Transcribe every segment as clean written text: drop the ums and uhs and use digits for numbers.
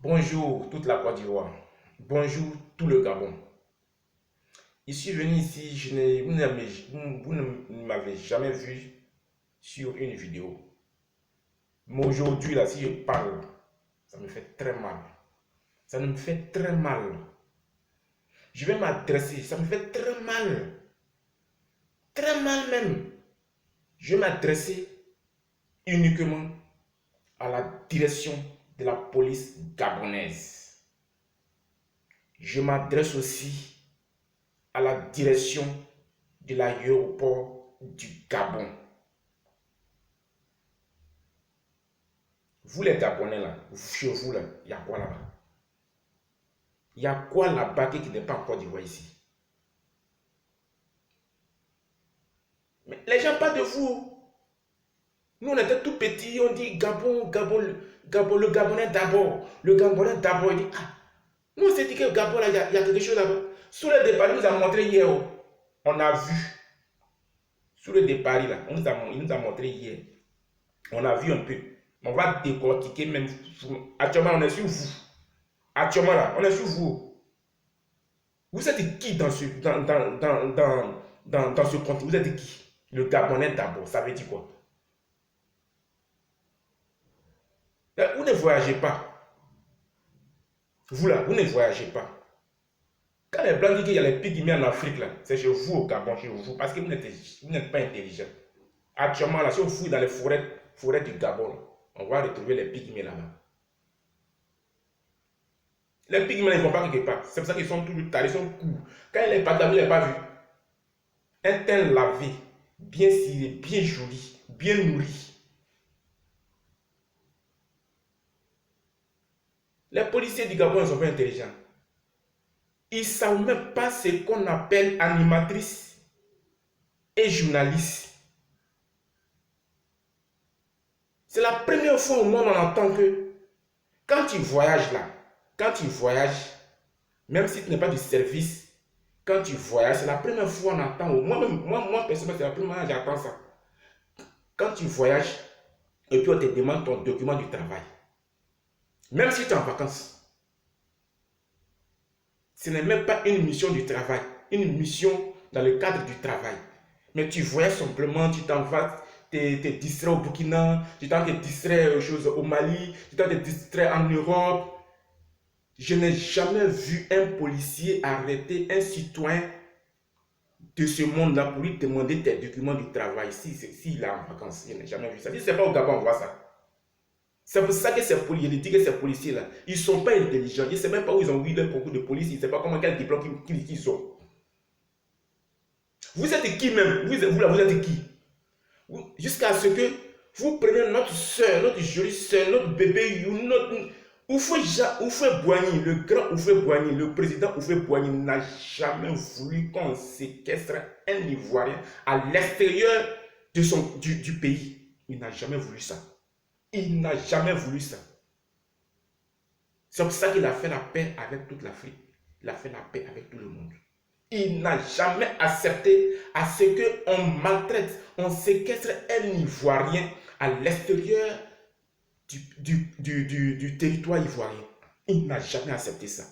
Bonjour toute la Côte d'Ivoire. Bonjour tout le Gabon. Je suis venu ici, vous ne m'avez jamais vu sur une vidéo. Mais aujourd'hui, là, si je parle, ça me fait très mal. Ça me fait très mal. Je vais m'adresser, ça me fait très mal. Très mal même. Je vais m'adresser uniquement à la direction de la police gabonaise. Je m'adresse aussi à la direction de l'aéroport du Gabon. Vous les Gabonais là, chez vous là, il y a quoi là-bas? Il y a quoi là-bas qui n'est pas en Côte d'Ivoire ici? Mais les gens parlent de vous. Nous on était tout petits, on dit Gabon, Gabon, Gabon, le Gabonais d'abord. Le Gabonais d'abord, il dit ah, nous on s'est dit que le Gabon là, il y a quelque chose là-bas. Sous le départ, il nous a montré hier, on a vu. Sous le départ là, il nous a montré hier. On a vu un peu. On va décortiquer même. Actuellement, on est sur vous. Actuellement là, on est sur vous. Vous êtes qui dans ce continent? Vous êtes qui? Le Gabonais d'abord, ça veut dire quoi? Vous ne voyagez pas. Vous là, vous ne voyagez pas. Quand les Blancs disent qu'il y a les pygmées en Afrique, là, c'est chez vous au Gabon, chez vous, parce que vous n'êtes pas intelligent. Actuellement, là, si on fouille dans les forêts du Gabon, là, on va retrouver les pygmées là-bas. Les pygmées, ils ne vont pas quelque part. C'est pour ça qu'ils sont toujours tard, ils sont courts. Quand il est pas vous ne l'avez pas vu. Un teint lavé, bien ciré, bien joli, bien nourri. Les policiers du Gabon, ils sont pas intelligents. Ils ne savent même pas ce qu'on appelle animatrice et journaliste. C'est la première fois au monde on entend que quand tu voyages là, quand tu voyages, même si tu n'es pas du service, quand tu voyages, c'est la première fois on entend, moi personnellement, c'est la première fois que j'entends ça. Quand tu voyages, et puis on te demande ton document du travail, même si tu es en vacances, ce n'est même pas une mission du travail, une mission dans le cadre du travail. Mais tu voyages simplement, tu t'en vas, te distrais au Burkina, tu t'en te distrais au Mali, tu t'en te distrais en Europe. Je n'ai jamais vu un policier arrêter un citoyen de ce monde-là pour lui demander tes documents du travail s'il est en vacances. Je n'ai jamais vu ça. Si ce n'est pas au Gabon, on voit ça. C'est pour ça que ces policiers, je dis que ces policiers-là, ils ne sont pas intelligents. Je ne sais même pas où ils ont eu leur concours de police, ils ne savent pas comment, quel diplôme qu'ils ont. Vous êtes qui même? Vous êtes qui? Jusqu'à ce que vous preniez notre soeur, notre jolie soeur, notre bébé, notre Oufé Boigny, le grand Oufé Boigny, le président Oufé Boigny n'a jamais voulu qu'on séquestre un Ivoirien à l'extérieur du pays. Il n'a jamais voulu ça. Il n'a jamais voulu ça. C'est pour ça qu'il a fait la paix avec toute l'Afrique. Il a fait la paix avec tout le monde. Il n'a jamais accepté à ce qu'on maltraite, on séquestre un Ivoirien à l'extérieur du territoire ivoirien. Il n'a jamais accepté ça.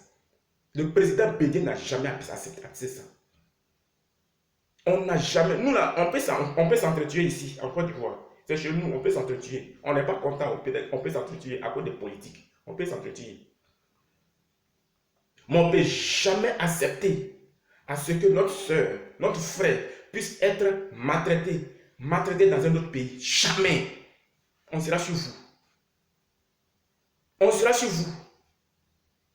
Le président Bédié n'a jamais accepté ça. On n'a jamais... Nous là, on peut s'entretuer ici, en Côte d'Ivoire. C'est chez nous, on peut s'entretuer. On n'est pas content, on peut s'entretuer à cause des politiques. On peut s'entretuer. Mais on ne peut jamais accepter à ce que notre soeur, notre frère puisse être maltraité dans un autre pays. Jamais. On sera sur vous. On sera sur vous.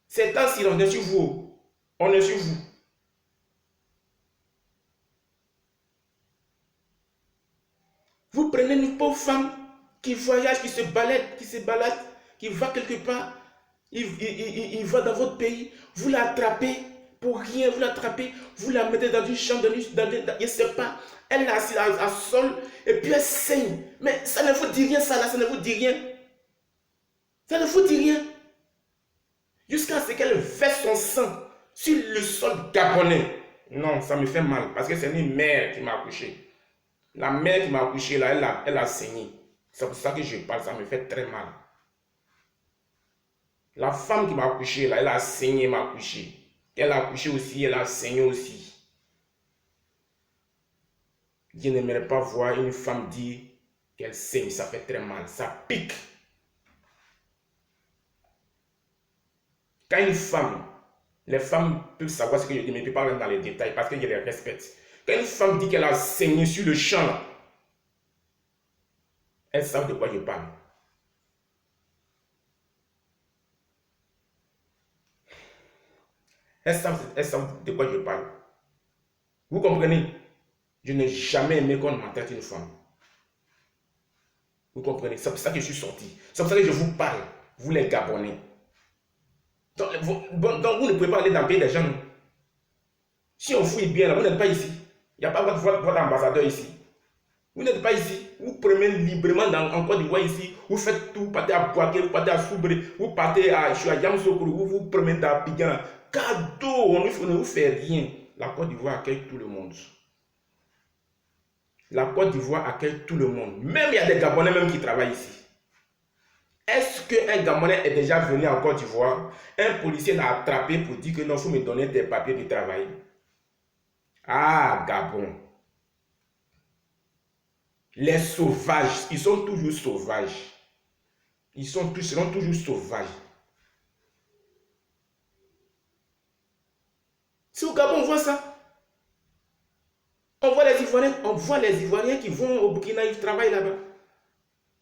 C'est ainsi, on est sur vous. On est sur vous. Vous prenez une pauvre femme qui voyage, qui se balade, qui va quelque part, il va dans votre pays, vous l'attrapez pour rien, vous l'attrapez, vous la mettez dans une chambre, je ne sais pas, elle est assise à sol, et puis elle saigne. Mais ça ne vous dit rien, ça là, ça ne vous dit rien. Ça ne vous dit rien. Jusqu'à ce qu'elle verse son sang sur le sol gabonais. Non, ça me fait mal, parce que c'est une mère qui m'a accouché. La mère qui m'a accouché là, elle a saigné. C'est pour ça que je parle, ça me fait très mal. La femme qui m'a accouché, là, elle a saigné, m'a accouché. Elle a accouché aussi, elle a saigné aussi. Je n'aimerais pas voir une femme dire qu'elle saigne, ça fait très mal, ça pique. Quand une femme, les femmes peuvent savoir ce que je dis, mais je ne peux pas rentrer dans les détails parce que je les respecte. Quand une femme dit qu'elle a saigné sur le champ, là, elles savent de quoi je parle. Elles savent de quoi je parle. Vous comprenez? Je n'ai jamais aimé qu'on maltraite une femme. Vous comprenez? C'est pour ça que je suis sorti. C'est pour ça que je vous parle, vous les Gabonais. Donc vous ne pouvez pas aller dans le pays des gens. Si on fouille bien, là, vous n'êtes pas ici. Il n'y a pas votre ambassadeur ici. Vous n'êtes pas ici. Vous prenez librement en Côte d'Ivoire ici. Vous faites tout. Vous partez à Boaké, vous partez à Soubré, vous partez à Yamsoukro, vous vous promenez à Abidjan. Cadeau, on ne vous fait rien. La Côte d'Ivoire accueille tout le monde. La Côte d'Ivoire accueille tout le monde. Même il y a des Gabonais même qui travaillent ici. Est-ce qu'un Gabonais est déjà venu en Côte d'Ivoire? Un policier l'a attrapé pour dire que non, il faut me donner des papiers de travail. Ah, Gabon. Les sauvages, ils sont toujours sauvages. Ils seront toujours sauvages. Si au Gabon, on voit ça. On voit les Ivoiriens qui vont au Burkina, ils travaillent là-bas.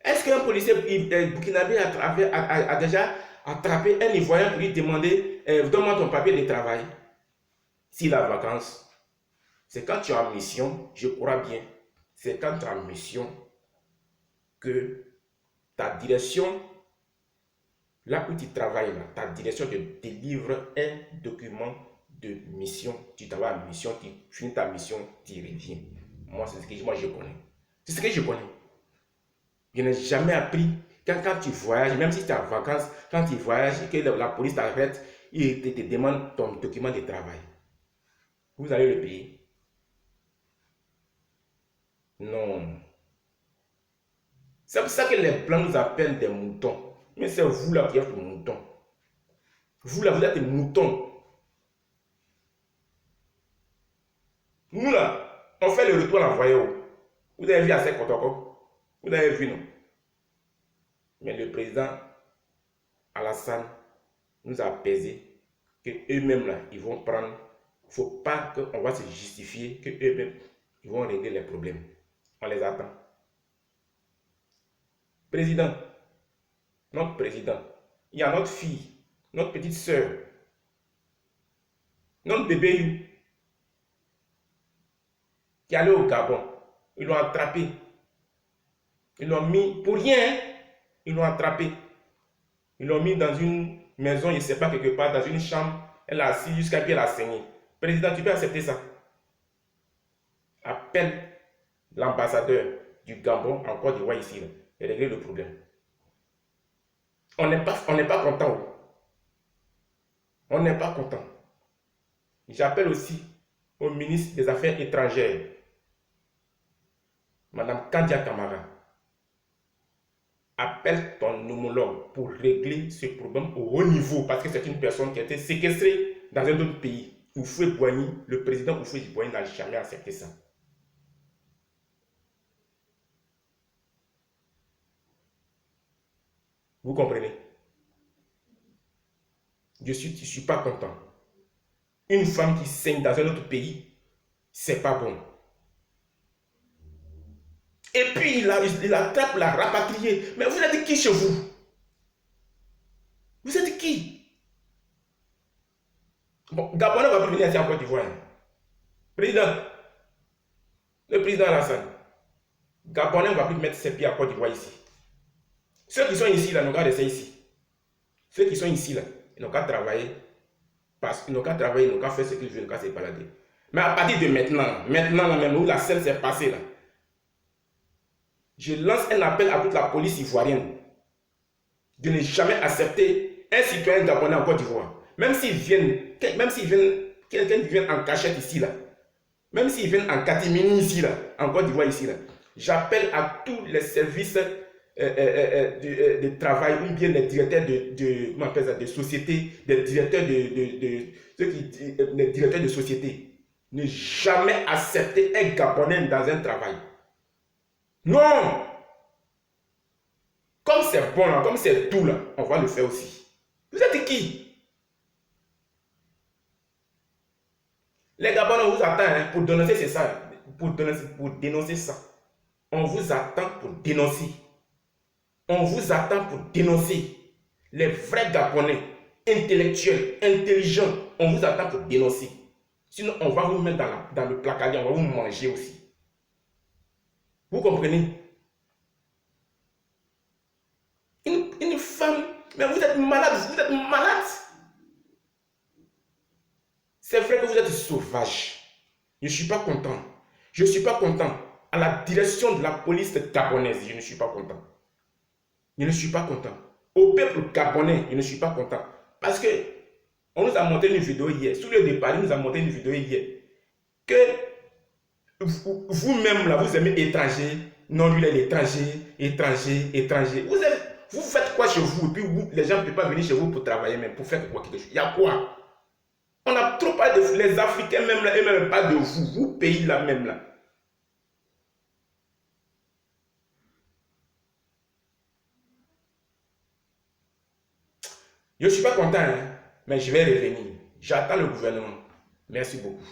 Est-ce qu'un policier burkinabé a déjà attrapé un Ivoirien pour lui demander donne-moi ton papier de travail? S'il a vacances, c'est quand tu es en mission, je crois bien, c'est quand tu es en mission que ta direction, là où tu travailles, là, ta direction te délivre un document de mission. Tu travailles en mission, tu finis ta mission, tu reviens. Moi, c'est ce que je connais. C'est ce que je connais. Je n'ai jamais appris, quand tu voyages, même si tu es en vacances, quand tu voyages, que la police t'arrête, il te demande ton document de travail. Vous allez le payer? Non. C'est pour ça que les blancs nous appellent des moutons. Mais c'est vous là qui êtes des moutons. Vous là, vous êtes des moutons. Nous là, on fait le retour à l'envoyé. Vous avez vu à ces Kotoko? Vous avez vu, non? Mais le président Alassane nous a apaisé que eux-mêmes là, ils vont prendre. Il ne faut pas qu'on va se justifier que eux-mêmes, ils vont régler les problèmes. On les attend. Président, notre président, il y a notre fille, notre petite soeur, notre bébé qui allait au Gabon. Ils l'ont attrapé. Ils l'ont mis pour rien. Ils l'ont attrapé. Ils l'ont mis dans une maison, je ne sais pas, quelque part, dans une chambre. Elle a assis jusqu'à ce qu'elle a saigné. Président, tu peux accepter ça? Appelle l'ambassadeur du Gabon en Côte d'Ivoire ici, là, et régler le problème. On n'est pas content. On n'est pas content. J'appelle aussi au ministre des Affaires étrangères, Madame Kandia Kamara. Appelle ton homologue pour régler ce problème au haut niveau, parce que c'est une personne qui a été séquestrée dans un autre pays. Houphouët-Boigny, le président Houphouët-Boigny n'a jamais accepté ça. Vous comprenez? Je suis pas content. Une femme qui saigne dans un autre pays, c'est pas bon. Et puis il attrape la rapatriée. Mais vous êtes qui chez vous? Vous êtes qui? Bon, Gabon va plus venir ici en Côte d'Ivoire. Président, le président Alassane, Gabonais ne va plus mettre ses pieds en Côte d'Ivoire ici. Ceux qui sont ici, là, n'ont qu'à rester ici. Ceux qui sont ici, là, ils n'ont qu'à travailler. Parce qu'ils n'ont qu'à travailler, ils n'ont qu'à faire ce qu'ils veulent, ils n'ont qu'à se balader. Mais à partir de maintenant, là même, où la scène s'est passée, là, je lance un appel à toute la police ivoirienne de ne jamais accepter un citoyen gabonais en Côte d'Ivoire. Même s'ils viennent, quelqu'un qui vient en cachette ici, là, même s'ils viennent en catimini ici, là, en Côte d'Ivoire ici, là, j'appelle à tous les services de travail ou bien les directeurs comment on appelle ça, de société, des directeurs les directeurs de société, ne jamais accepter un Gabonais dans un travail. Non! Comme c'est bon là, comme c'est tout là, on va le faire aussi. Vous êtes qui? Les Gabonais, on vous attend hein, pour dénoncer, c'est ça. Pour dénoncer ça. On vous attend pour dénoncer. On vous attend pour dénoncer. Les vrais Gabonais, intellectuels, intelligents, on vous attend pour dénoncer. Sinon, on va vous mettre dans le placard, on va vous manger aussi. Vous comprenez? Une femme, mais vous êtes malade, vous êtes malade. C'est vrai que vous êtes sauvage. Je ne suis pas content. Je ne suis pas content. À la direction de la police gabonaise, je ne suis pas content. Je ne suis pas content. Au peuple gabonais, je ne suis pas content. Parce que on nous a montré une vidéo hier. Sous le départ, il nous a montré une vidéo hier. Que vous-même, là, vous aimez étranger. Non, lui, il est étranger, étranger, étranger. Vous faites quoi chez vous? Et puis les gens ne peuvent pas venir chez vous pour travailler, même pour faire quoi quelque chose. Il y a quoi? On a trop parlé de les Africains, même là, et même pas de vous. Vous, pays là, même là. Je ne suis pas content, hein, mais je vais revenir. J'attends le gouvernement. Merci beaucoup.